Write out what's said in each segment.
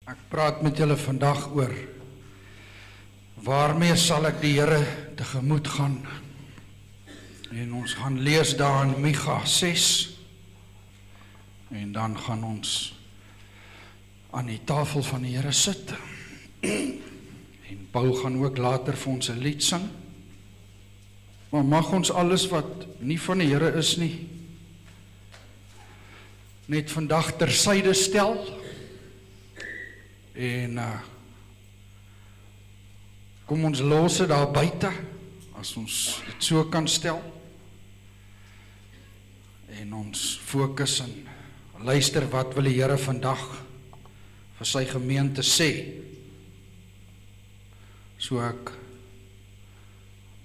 Ek praat met julle vandag oor waarmee sal ek die Here tegemoet gaan. En ons gaan lees daar in Micha 6 en dan gaan ons aan die tafel van die Here sit. En Paul gaan ook later vir ons 'n lied sing. Maar mag ons alles wat nie van die Here is nie, net vandag tersyde stel. En kom ons los dit daar buite, as ons dit so kan stel. En ons fokus en luister wat wil die Here vandag vir sy gemeente sê. So ek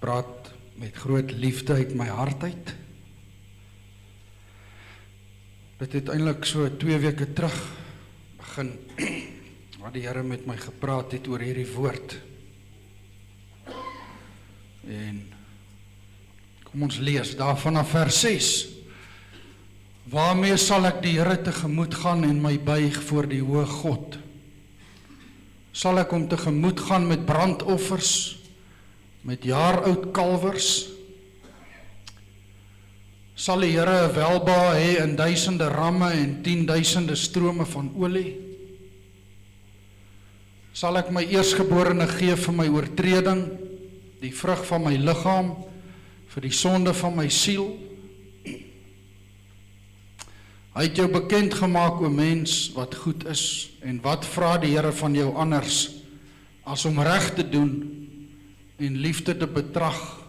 praat met groot liefde uit my hart uit. Dit het eintlik so 2 weke terug begin, wat die Here met my gepraat het oor hierdie woord. En kom ons lees daar vanaf vers 6. Waarmee sal ek die Here tegemoet gaan en my buig voor die hoë God? Sal ek hom tegemoet gaan met brandoffers, met jaaroud kalwers? Sal die Here 'n welbehae hê in duisende ramme en 10.000 strome van olie? Sal ek my eersgeborene gee vir my oortreding, die vrug van my liggaam, vir die sonde van my siel? Hy het jou bekend gemaak, o mens, wat goed is, en wat vra die Here van jou anders, as om reg te doen, en liefde te betrag,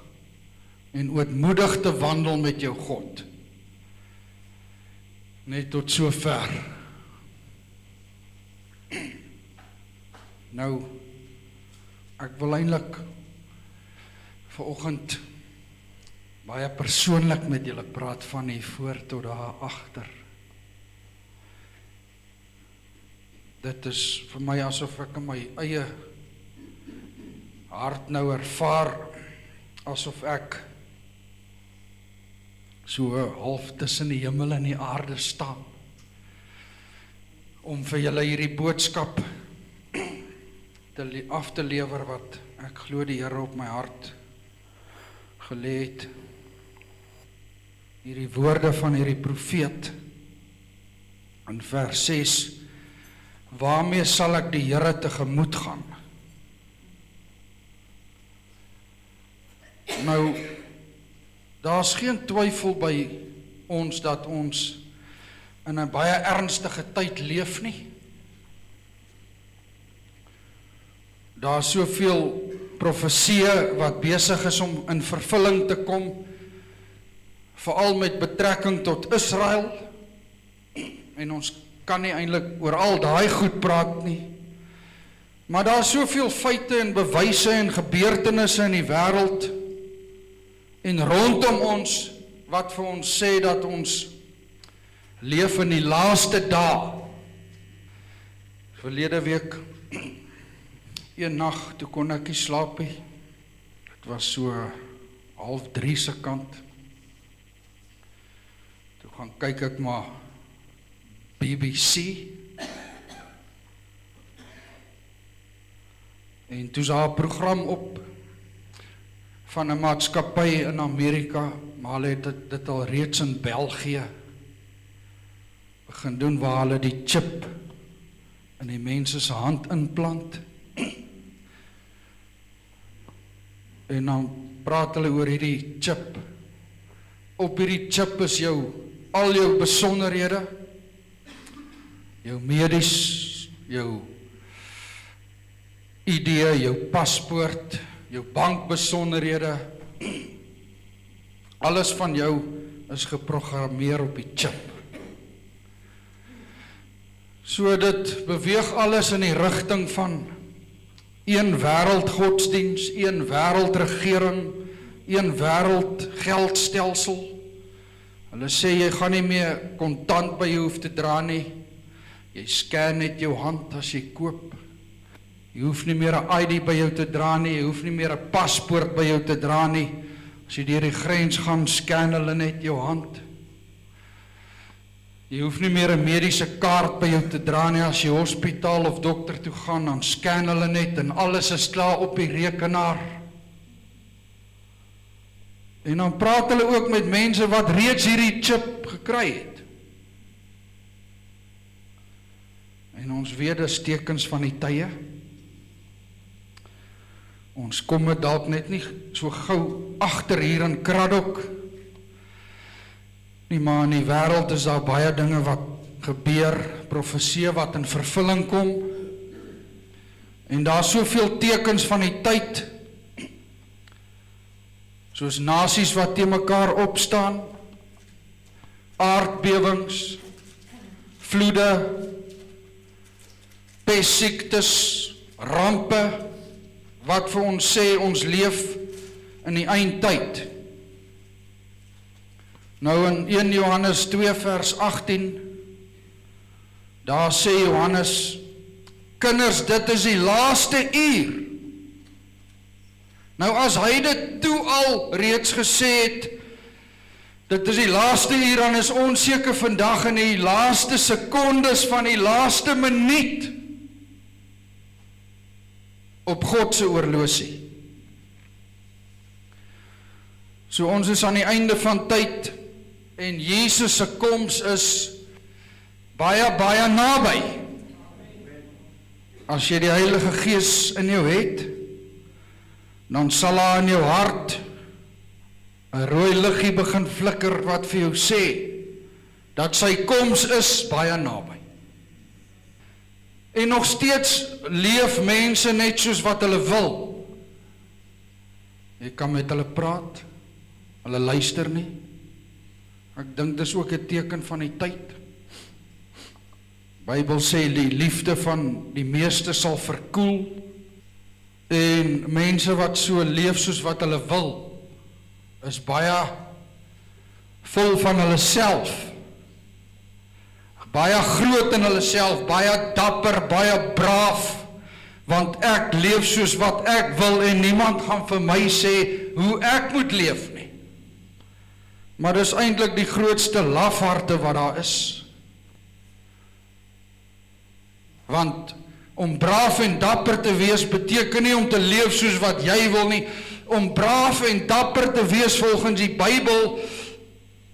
en ootmoedig te wandel met jou God. Net tot so ver. Nou, ek wil eintlik vanoggend baie persoonlik met julle praat, van hier voor tot daar agter. Dit is vir my asof ek in my eie hart nou ervaar, asof ek so half tussen die hemel en die aarde staan, om vir julle hierdie boodskap af te lewer wat ek glo die Here op my hart gelê het. Hierdie woorde van hierdie profeet in vers 6. Waarmee sal ek die Here tegemoet gaan? Nou, daar's geen twyfel by ons dat ons in 'n baie ernstige tyd leef nie. Daar is soveel profesieë wat besig is om in vervulling te kom, veral met betrekking tot Israel, en ons kan nie eintlik oor al daai goed praat nie, maar daar is soveel feite en bewyse en gebeurtenisse in die wêreld en rondom ons, wat vir ons sê dat ons leef in die laaste dae. Verlede week, een nag, toe kon ek nie slaap nie. Dit was so 2:30 se kant. Toe gaan kyk ek maar BBC. En toe is daar 'n program op van 'n maatskappy in Amerika, maar hulle het dit al reeds in België begin doen, waar hulle die chip in die mense se hand inplant. En dan praat hulle oor hierdie chip. Op hierdie chip is al jou besonderhede, jou medies, jou ID, jou paspoort, jou bankbesonderhede, alles van jou is geprogrammeer op die chip. So dit beweeg alles in die rigting van een wêreldgodsdiens, een wêreldregering, een wêreldgeldstelsel. Hulle sê jy gaan nie meer kontant by jou hoef te dra nie. Jy scan net jou hand as jy koop. Jy hoef nie meer 'n ID by jou te dra nie, jy hoef nie meer 'n paspoort by jou te dra nie. As jy deur die grens gaan, scan hulle net jou hand. Jy hoef nie meer 'n mediese kaart by jou te dra nie as jy hospitaal of dokter toe gaan, dan scan hulle net en alles is klaar op die rekenaar. En dan praat hulle ook met mense wat reeds hierdie chip gekry het. En ons weet dis tekens van die tye. Ons kom dit dalk net nie so gou agter hier in Kraddock nie, maar in die wêreld is daar baie dinge wat gebeur, profeseë wat in vervulling kom. En daar is soveel tekens van die tyd, soos nasies wat teen mekaar opstaan, aardbewings, vloede, pestsiektes, rampe, wat vir ons sê ons leef in die eindtyd. Nou in 1 Johannes 2 vers 18, daar sê Johannes, kinders, dit is die laaste uur. Nou as hy dit toe al reeds gesê het, dit is die laaste uur, dan is ons seker vandag in die laaste sekondes van die laaste minuut op God se oorlosie. So ons is aan die einde van tyd en Jesus se koms is baie, baie naby. As jy die Heilige Gees in jou het, dan sal daar in jou hart 'n rooi liggie begin flikker wat vir jou sê dat sy koms is baie naby. En nog steeds leef mense net soos wat hulle wil. Jy kan met hulle praat, hulle luister nie. Ek dink dis ook 'n teken van die tyd. Bybel sê die liefde van die meeste sal verkoel, en mense wat so leef soos wat hulle wil, is baie vol van hulle self, baie groot in hulle self, baie dapper, baie braaf, want ek leef soos wat ek wil en niemand gaan vir my sê hoe ek moet leef nie. Maar dis eintlik die grootste lafharte wat daar is. Want om braaf en dapper te wees beteken nie om te leef soos wat jy wil nie. Om braaf en dapper te wees volgens die Bybel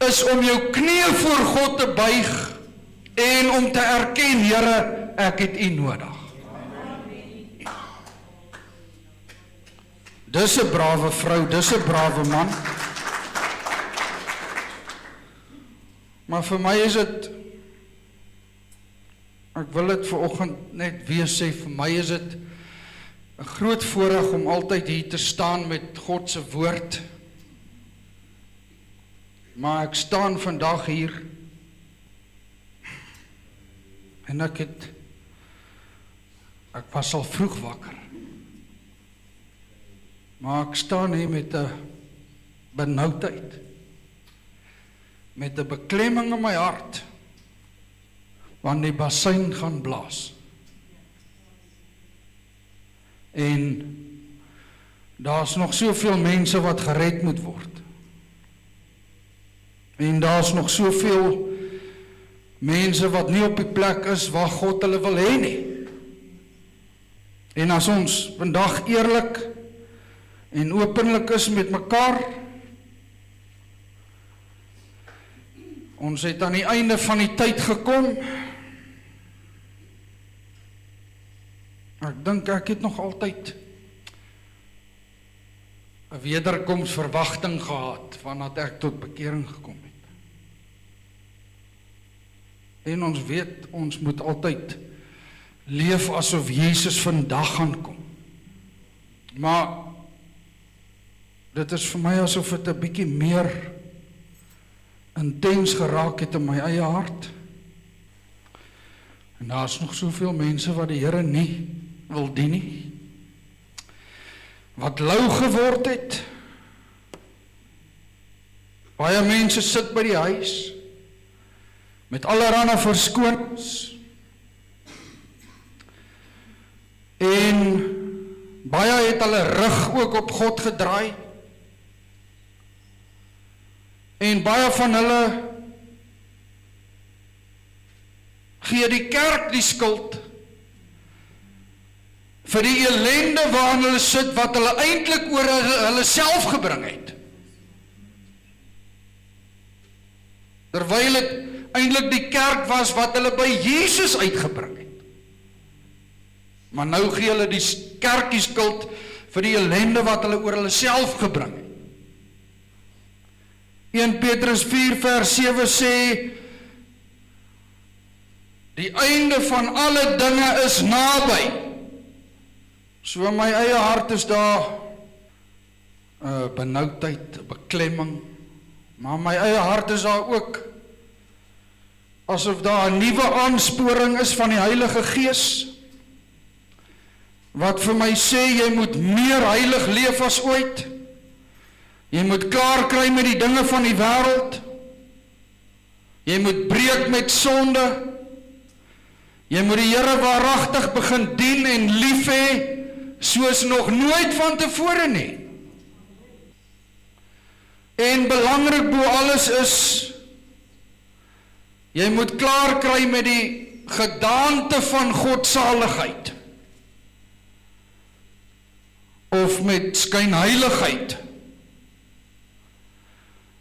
is om jou knieë voor God te buig en om te erken, Here, ek het U nodig. Dis 'n brawe vrou, dis 'n brawe man. Maar vir my is dit, ek wil dit vanoggend net weer sê, vir my is dit 'n groot voorreg om altyd hier te staan met God se woord. Maar ek staan vandag hier en ek was al vroeg wakker. Maar ek staan hier met 'n benoudheid, met 'n beklemming in my hart, want die bassein gaan blaas. En daar's nog soveel mense wat gered moet word. En daar's nog soveel mense wat nie op die plek is waar God hulle wil hê nie. En as ons vandag eerlik en openlik is met mekaar, ons het aan die einde van die tyd gekom. Ek dink ek het nog altyd 'n wederkomsverwagting gehad vandat ek tot bekering gekom het. En ons weet, ons moet altyd leef asof Jesus vandag gaan kom. Maar dit is vir my asof dit 'n bietjie meer intens geraak het in my eie hart. En daar is nog soveel mense wat die Here nie wil dien nie, wat lou geword het. Baie mense sit by die huis met allerlei verskonings en baie het hulle rug ook op God gedraai en baie van hulle gee die kerk die skuld vir die ellende waarin hulle sit, wat hulle eintlik oor hulle self gebring het. Terwyl het eintlik die kerk was wat hulle by Jesus uitgebring het. Maar nou gee hulle die kerk die skuld vir die ellende wat hulle oor hulle self gebring het. 1 Petrus 4 vers 7 sê, die einde van alle dinge is naby. So in my eie hart is daar benoudheid, beklemming, maar in my eie hart is daar ook asof daar 'n nuwe aansporing is van die Heilige Gees, wat vir my sê, jy moet meer heilig leef as ooit, jy moet klaar kry met die dinge van die wêreld, jy moet breek met sonde, jy moet die Here waaragtig begin dien en lief hê, soos nog nooit van tevore nie. En belangrik bo alles is, jy moet klaar kry met die gedaante van godsaligheid, of met skynheiligheid.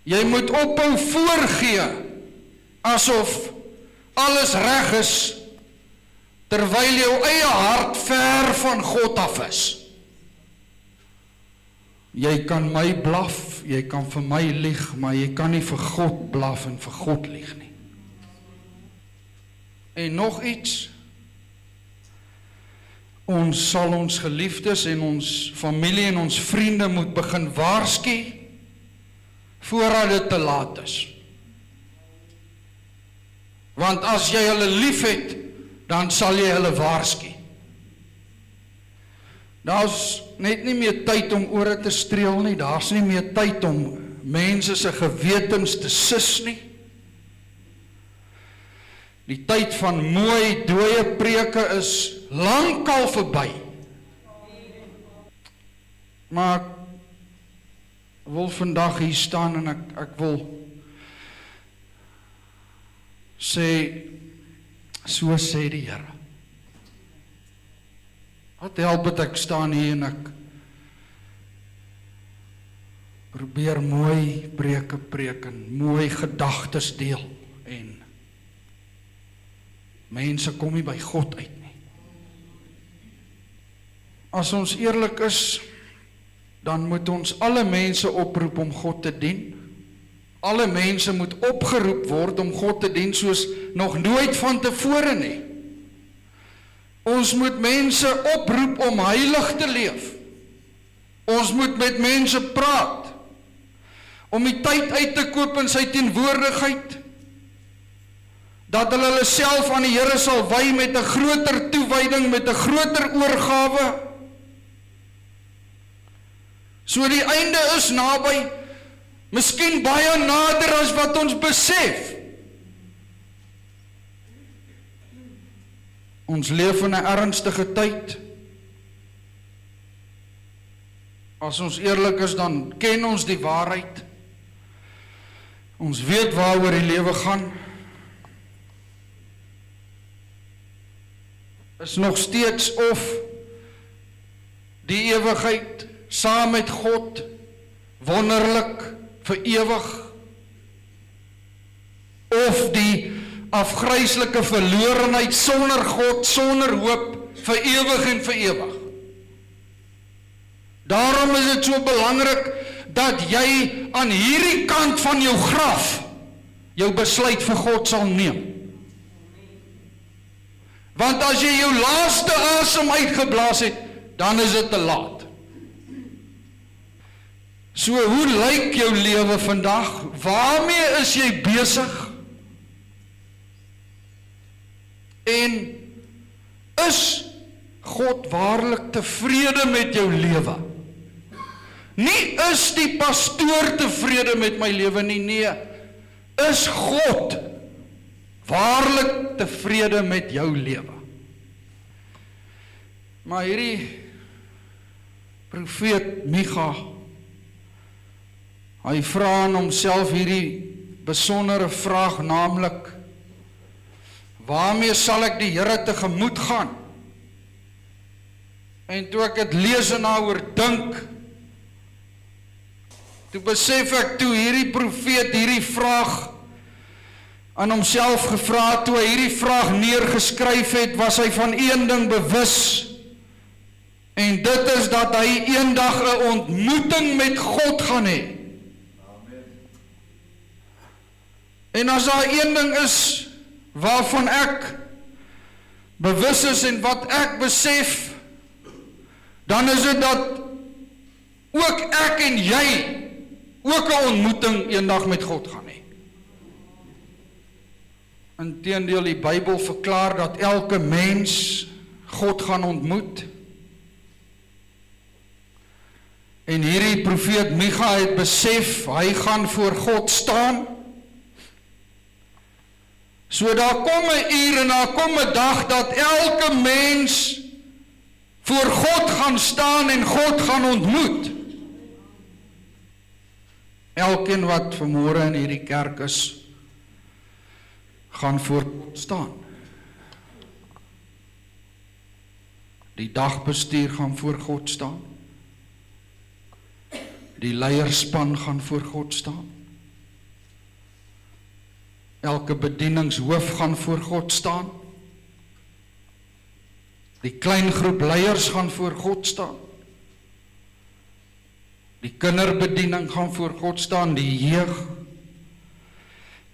Jy moet ophou voorgee, asof alles reg is, terwyl jou eie hart ver van God af is. Jy kan my blaf, jy kan vir my lieg, maar jy kan nie vir God blaf en vir God lieg nie. En nog iets, ons sal ons geliefdes en ons familie en ons vriende moet begin waarsku, voordat dit te laat is. Want as jy hulle lief het, dan sal jy hulle waarsku. Daar's net nie meer tyd om ore te streel nie, daar's nie meer tyd om mense se gewetens te sis nie. Die tyd van mooi, dooie preke is lankal verby. Maar ek wil vandag hier staan en ek wil sê, so sê die Here. Wat help het ek staan hier en ek probeer mooi preke preek en mooi gedagtes deel en mense kom nie by God uit nie. As ons eerlik is, dan moet ons alle mense oproep om God te dien. Alle mense moet opgeroep word om God te dien soos nog nooit van tevore nie. Ons moet mense oproep om heilig te leef. Ons moet met mense praat, om die tyd uit te koop in sy teenwoordigheid, dat hulle self aan die Here sal wy met 'n groter toewyding, met 'n groter oorgawe. So die einde is naby, miskien baie nader as wat ons besef. Ons leef in 'n ernstige tyd. As ons eerlik is, dan ken ons die waarheid. Ons weet waaroor die lewe gaan. Is nog steeds of die ewigheid saam met God, wonderlik, vir ewig, of die afgryslike verlorenheid sonder God, sonder hoop, vir ewig en vir ewig. Daarom is dit so belangrik dat jy aan hierdie kant van jou graf jou besluit vir God sal neem. Want as jy jou laaste asem uitgeblaas het, dan is dit te laat. So hoe lyk jou lewe vandag? Waarmee is jy besig? En is God waarlik tevrede met jou lewe? Nie is die pastoor tevrede met my lewe nie, nee. Is God waarlik tevrede met jou lewe? Maar hierdie profeet Micha, hy vra aan homself hierdie besondere vraag, naamlik, waarmee sal ek die Here tegemoet gaan? En toe ek het lees en daaroor dink, toe besef ek toe hierdie profeet hierdie vraag aan homself gevra het, toe hy hierdie vraag neergeskryf het, was hy van een ding bewus, en dit is dat hy eendag 'n ontmoeting met God gaan hê. En as daar een ding is waarvan ek bewus is en wat ek besef, dan is dit dat ook ek en jy ook 'n ontmoeting eendag met God gaan hê. Inteendeel, die Bybel verklaar dat elke mens God gaan ontmoet. En hierdie profeet Micha het besef, hy gaan voor God staan. So daar kom 'n uur en daar kom 'n dag dat elke mens voor God gaan staan en God gaan ontmoet. Elkeen wat vanmôre in hierdie kerk is, gaan voor God staan. Die dagbestuur gaan voor God staan. Die leierspan gaan voor God staan. Elke bedieningshoof gaan voor God staan. Die klein groep leiers gaan voor God staan. Die kinderbediening gaan voor God staan, die jeug.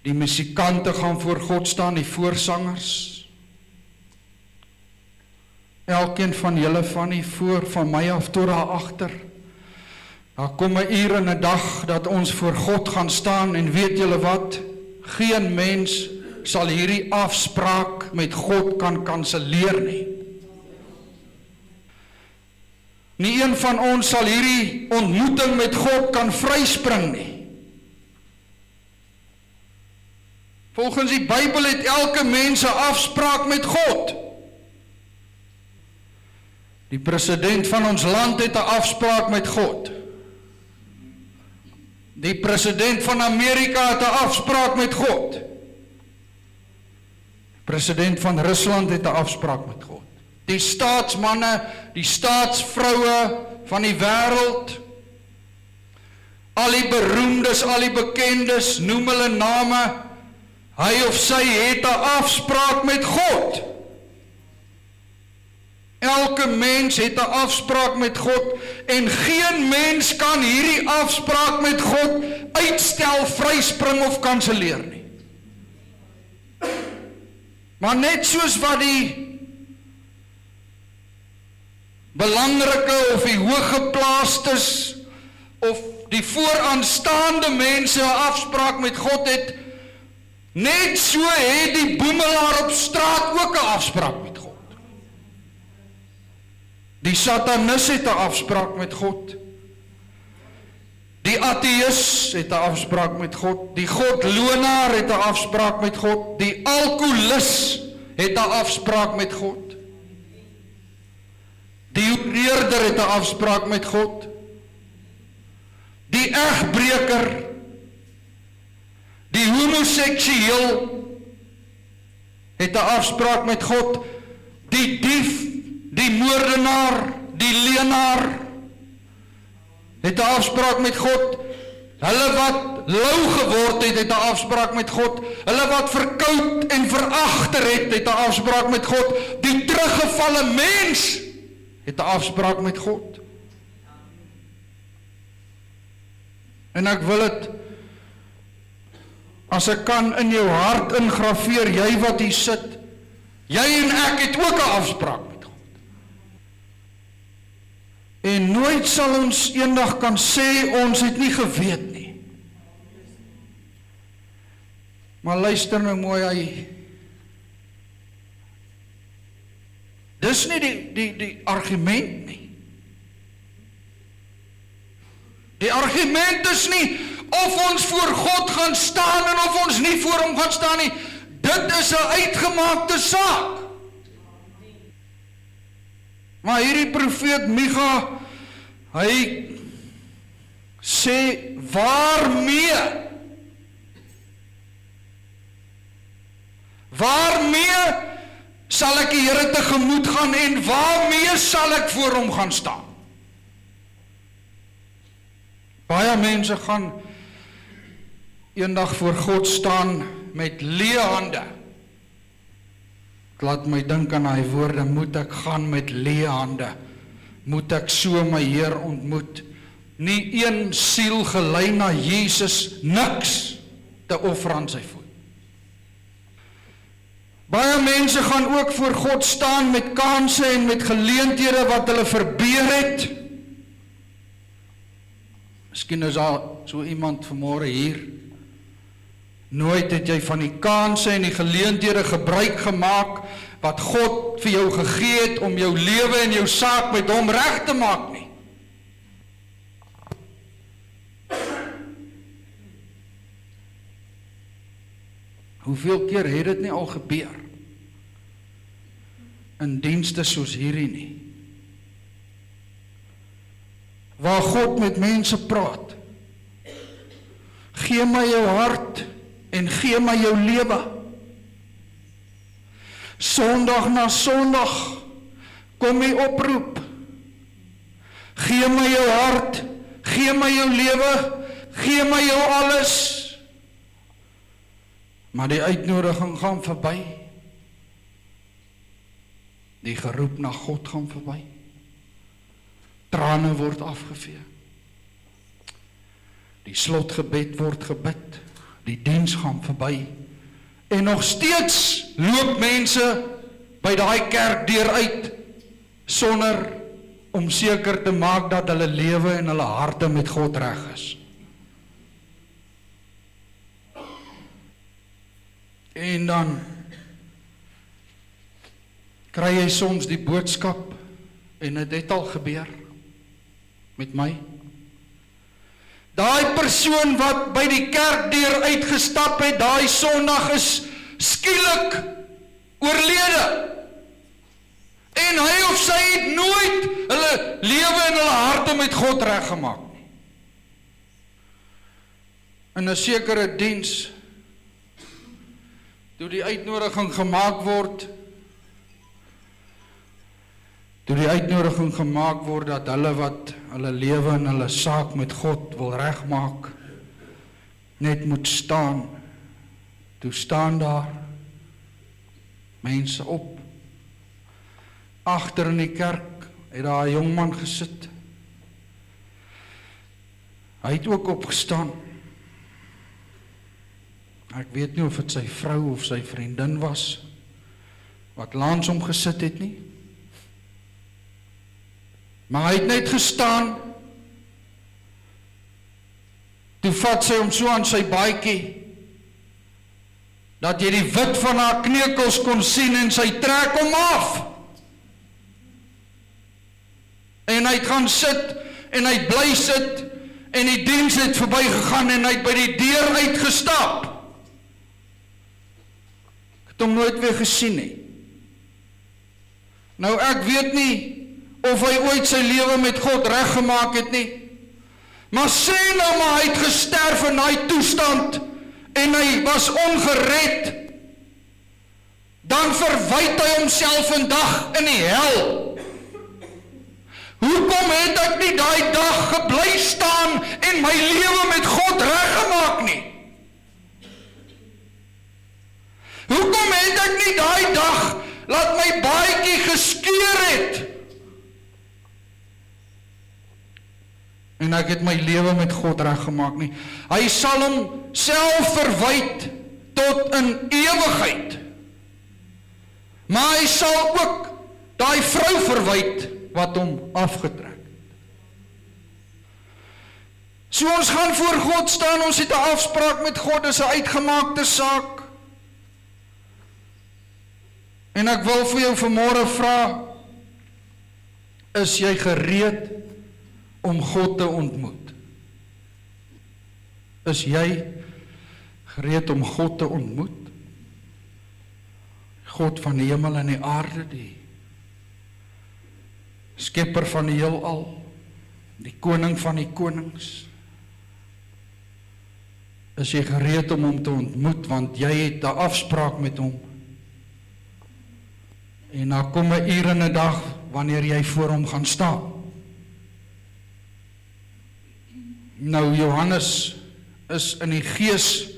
Die musikante gaan voor God staan, die voorsangers. Elkeen van julle van die voor, van my af tot daar agter. Daar kom 'n uur en 'n dag dat ons voor God gaan staan en weet julle wat? Geen mens sal hierdie afspraak met God kan kanselleer nie. Nie een van ons sal hierdie ontmoeting met God kan vryspring nie. Volgens die Bybel het elke mens 'n afspraak met God. Die president van ons land het 'n afspraak met God. Die president van Amerika het 'n afspraak met God. Die president van Rusland het 'n afspraak met God. Die staatsmanne, die staatsvroue van die wêreld, al die beroemdes, al die bekendes, noem hulle name, hy of sy het 'n afspraak met God. Elke mens het 'n afspraak met God en geen mens kan hierdie afspraak met God uitstel, vryspring of kanselleer nie. Maar net soos wat die belangrike of die hooggeplaastes of die vooraanstaande mense 'n afspraak met God het, net so het die boemelaar op straat ook 'n afspraak met God. Die satanis het 'n afspraak met God. Die ateïs het 'n afspraak met God. Die godlonaar het 'n afspraak met God. Die alkoholist het 'n afspraak met God. Die hoereerder het 'n afspraak met God. Die egbreker, die homoseksueel het 'n afspraak met God. Die dief, die moordenaar, die leenaar het 'n afspraak met God. Hulle wat lou geword het 'n afspraak met God. Hulle wat verkoud en veragter het 'n afspraak met God. Die teruggevalle mens het 'n afspraak met God. En ek wil dit, as ek kan, in jou hart ingraveer, jy wat hier sit, jy en ek het ook 'n afspraak met God. En nooit sal ons eendag kan sê, ons het nie geweet nie. Maar luister nou mooi, dis nie die argument nie. Die argument is nie of ons voor God gaan staan en of ons nie voor hom gaan staan nie. Dit is 'n uitgemaakte saak. Maar hierdie profeet Micha, hy sê, Waarmee sal ek die Here tegemoet gaan en waarmee sal ek voor hom gaan staan? Baie mense gaan eendag voor God staan met leë hande. Ek laat my dink aan daai woorde, moet ek gaan met leë hande? Moet ek so my Heer ontmoet? Nie een siel gelei na Jesus, niks te offer aan sy voet. Baie mense gaan ook voor God staan met kanse en met geleenthede wat hulle verbeur het. Miskien is daar so iemand vanmôre hier. Nooit het jy van die kanse en die geleenthede gebruik gemaak wat God vir jou gegee het om jou lewe en jou saak met hom reg te maak nie. Hoeveel keer het dit nie al gebeur? In dienste soos hierdie nie. Waar God met mense praat. Gee my jou hart en gee my jou lewe. Sondag na Sondag kom die oproep. Gee my jou hart, gee my jou lewe, gee my jou alles. Maar die uitnodiging gaan verby. Die geroep na God gaan verby. Trane word afgevee. Die slotgebed word gebid. Die diens gaan verby. En nog steeds loop mense by daai kerkdeur uit sonder om seker te maak dat hulle lewe en hulle harte met God reg is. En dan kry jy soms die boodskap en dit het al gebeur met my. Daai persoon wat by die kerkdeur uitgestap het, daai Sondag is skielik oorlede. En hy of sy het nooit hulle lewe en hulle harte met God reggemaak nie. In 'n sekere diens, toe die uitnodiging gemaak word, dat hulle wat hulle lewe en hulle saak met God wil regmaak, net moet staan. Toe staan daar mense op. Agter in die kerk het daar 'n jong man gesit. Hy het ook opgestaan. Ek weet nie of dit sy vrou of sy vriendin was, wat langs hom gesit het nie. Maar hy het net gestaan. Toe vat sy hom so aan sy baadjie, dat jy die wit van haar kneukels kon sien en sy trek hom af. En hy het gaan sit, en hy het bly sit, en die diens het verby gegaan, en hy het by die deur uitgestap. Ek het hom nooit weer gesien nie. Nou ek weet nie, of hy ooit sy lewe met God reggemaak het nie. Maar sê nou maar hy het gesterf in daai toestand en hy was ongered. Dan verwyd hy homself vandag in die hel. Hoekom het ek nie daai dag gebly staan en my lewe met God reggemaak nie? Hoekom het ek nie daai dag laat my baadjie geskeur het? En ek het my lewe met God reggemaak nie. Hy sal hom self verwyd tot in ewigheid. Maar hy sal ook daai vrou verwyd wat hom afgetrek het. So ons gaan voor God staan, ons het 'n afspraak met God, dis 'n uitgemaakte saak. En ek wil vir jou vanmôre vra, is jy gereed om God te ontmoet? Is jy gereed om God te ontmoet? God van die hemel en die aarde, die skepper van die heelal, die koning van die konings. Is jy gereed om hom te ontmoet, want jy het 'n afspraak met hom? En daar kom 'n uur in 'n dag wanneer jy voor hom gaan staan. Nou Johannes is in die gees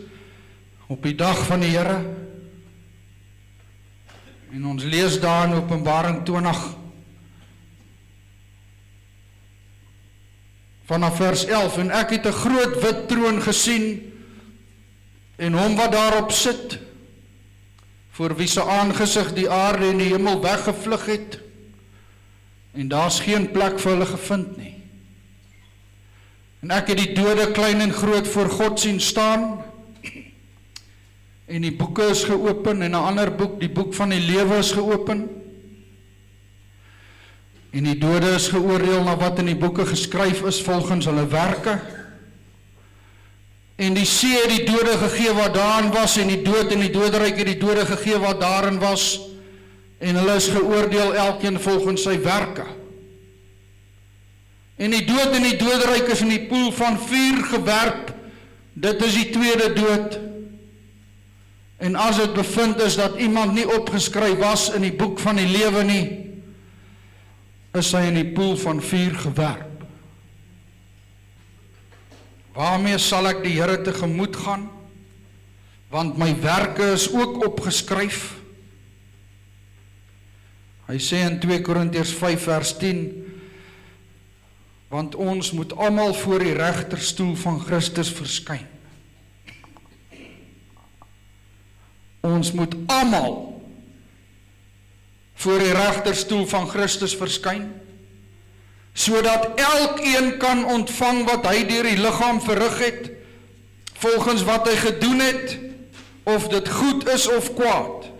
op die dag van die Here. En ons lees daar in Openbaring 20 vanaf vers 11, en ek het 'n groot wit troon gesien en hom wat daarop sit, voor wie se aangesig die aarde en die hemel weggevlug het, en daar's geen plek vir hulle gevind nie. En ek het die dode, klein en groot, voor God sien staan, en die boeke is geopen, en 'n ander boek, die boek van die lewe is geopen, en die dode is geoordeel na wat in die boeke geskryf is volgens hulle werke, en die see het die dode gegee wat daarin was, en die dood en die doderyk het die dode gegee wat daarin was, en hulle is geoordeel elkeen volgens sy werke. En die dood en die doderyk is in die poel van vuur gewerp, dit is die tweede dood. En as dit bevind is dat iemand nie opgeskryf was in die boek van die lewe nie, is hy in die poel van vuur gewerp. Waarmee sal ek die Here tegemoet gaan? Want my werke is ook opgeskryf. Hy sê in 2 Korintiërs 5 vers 10, want ons moet almal voor die regterstoel van Christus verskyn. Ons moet almal voor die regterstoel van Christus verskyn, sodat elkeen kan ontvang wat hy deur die liggaam verrig het, volgens wat hy gedoen het, of dit goed is of kwaad.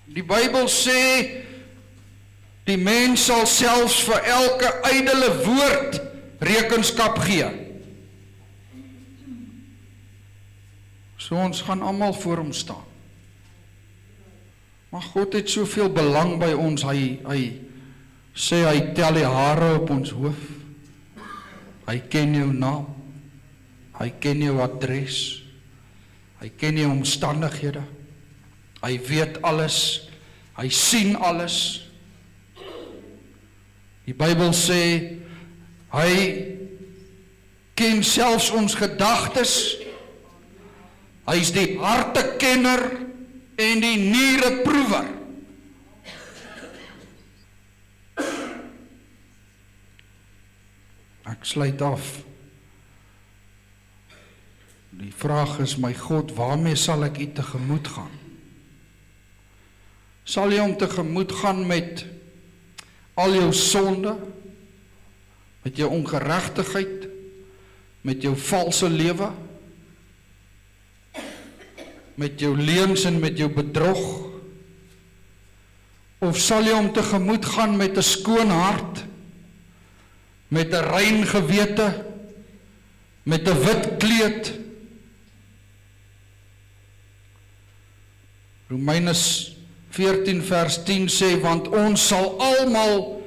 Die Bybel sê, die mens sal selfs vir elke ydelle woord rekenskap gee. So ons gaan almal voor hom staan. Maar God het soveel belang by ons, hy sê hy tel die hare op ons hoof. Hy ken jou naam. Hy ken jou adres. Hy ken jou omstandighede. Hy weet alles. Hy sien alles. Die Bybel sê, hy ken selfs ons gedagtes. Hy is die hartekenner en die niereproewer. Ek sluit af. Die vraag is, my God, waarmee sal ek U tegemoet gaan? Sal jy hom tegemoet gaan met al jou sonde, met jou ongeregtigheid, met jou valse lewe, met jou leuns en met jou bedrog? Of sal jy hom tegemoet gaan met 'n skoon hart, met 'n rein gewete, met 'n wit kleed? Romeine 14 vers 10 sê, want ons sal almal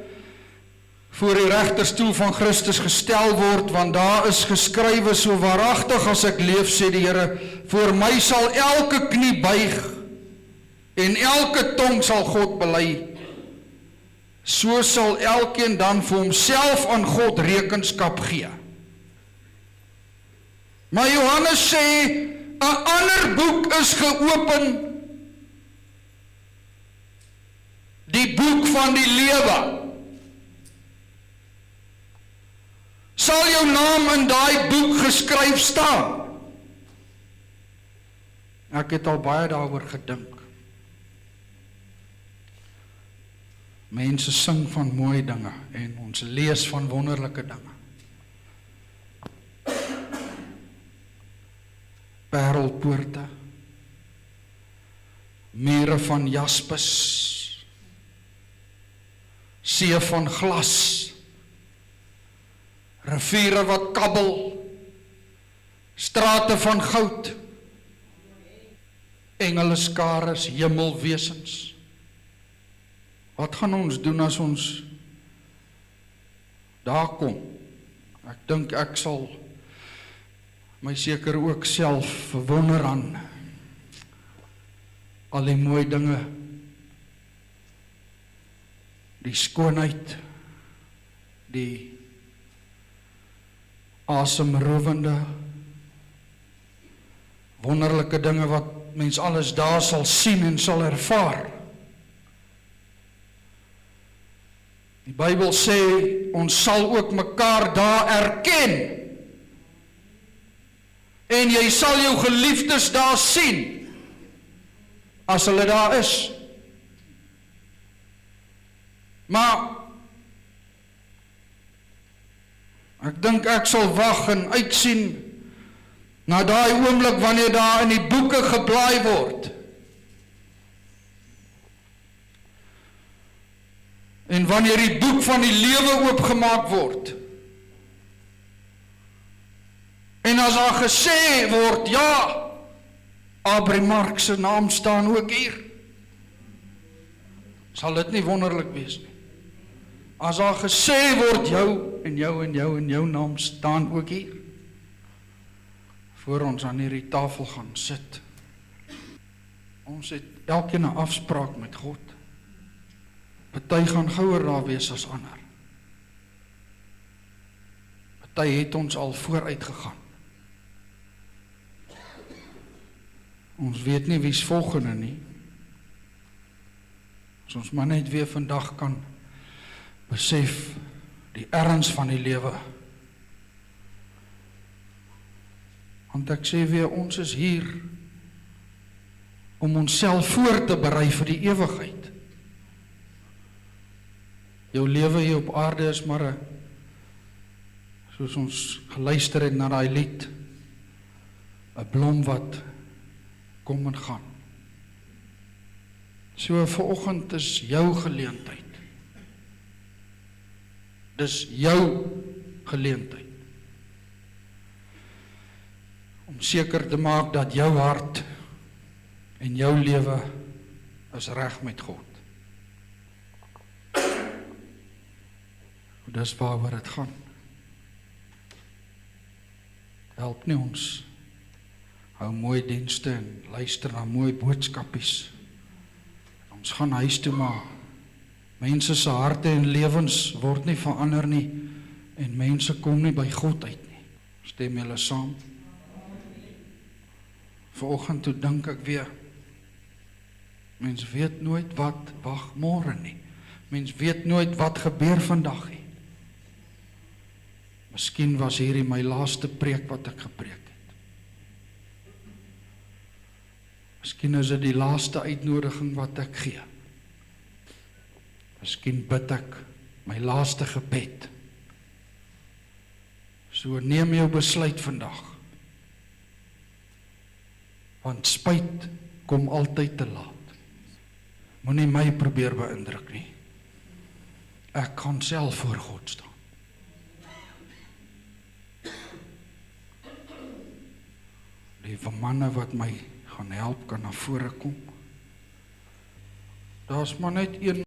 voor die regterstoel van Christus gestel word, want daar is geskrywe, so waaragtig as ek leef, sê die Here, voor my sal elke knie buig en elke tong sal God bely. So sal elkeen dan vir homself aan God rekenskap gee. Maar Johannes sê, 'n ander boek is geopen, die boek van die lewe. Sal jou naam in daai boek geskryf staan? Ek het al baie daaroor gedink. Mense sing van mooi dinge en ons lees van wonderlike dinge. Parelpoorte, mure van jaspis, see van glas, riviere wat kabbel, strate van goud, engeleskares, hemelwesens. Wat gaan ons doen as ons daar kom? Ek dink ek sal my seker ook self verwonder aan al die mooi dinge die skoonheid, die asemrowende, wonderlike dinge wat mens alles daar sal sien en sal ervaar. Die Bybel sê, ons sal ook mekaar daar erken. En jy sal jou geliefdes daar sien, as hulle daar is. Maar, ek dink ek sal wag en uitsien, na daai oomblik wanneer daar in die boeke geblaai word. En wanneer die boek van die lewe oopgemaak word. En as daar gesê word, ja, Abri Mark se naam staan ook hier. Sal dit nie wonderlik wees nie. As daar gesê word, jou en jou en jou en jou naam staan ook hier. Voor ons aan hierdie tafel gaan sit. Ons het elkeen 'n afspraak met God. Party gaan gouer daar wees as ander. Party het ons al vooruit gegaan. Ons weet nie wie's volgende nie. As ons maar net weer vandag kan besef die erns van die lewe. Want ek sê weer, ons is hier om onsself voor te berei vir die ewigheid. Jou lewe hier op aarde is maar soos ons geluister het na daai lied, 'n blom wat kom en gaan. So vanoggend is jou geleentheid. Dis jou geleentheid. Om seker te maak dat jou hart en jou lewe is reg met God. Dis waaroor dit gaan. Help nie ons hou mooi dienste en luister na mooi boodskapies. Ons gaan huis toe, maar mense se harte en lewens word nie verander nie en mense kom nie by God uit nie. Stem julle saam? Vanoggend toe dink ek weer, mens weet nooit wat wag môre nie. Mens weet nooit wat gebeur vandag nie. Miskien was hierdie my laaste preek wat ek gepreek het. Miskien is dit die laaste uitnodiging wat ek gee. Miskien bid ek my laaste gebed. So neem jou besluit vandag. Want spyt kom altyd te laat. Moenie my probeer beïndruk nie. Ek kan self voor God staan. Die manne wat my gaan help kan na vore kom. Daar's maar net een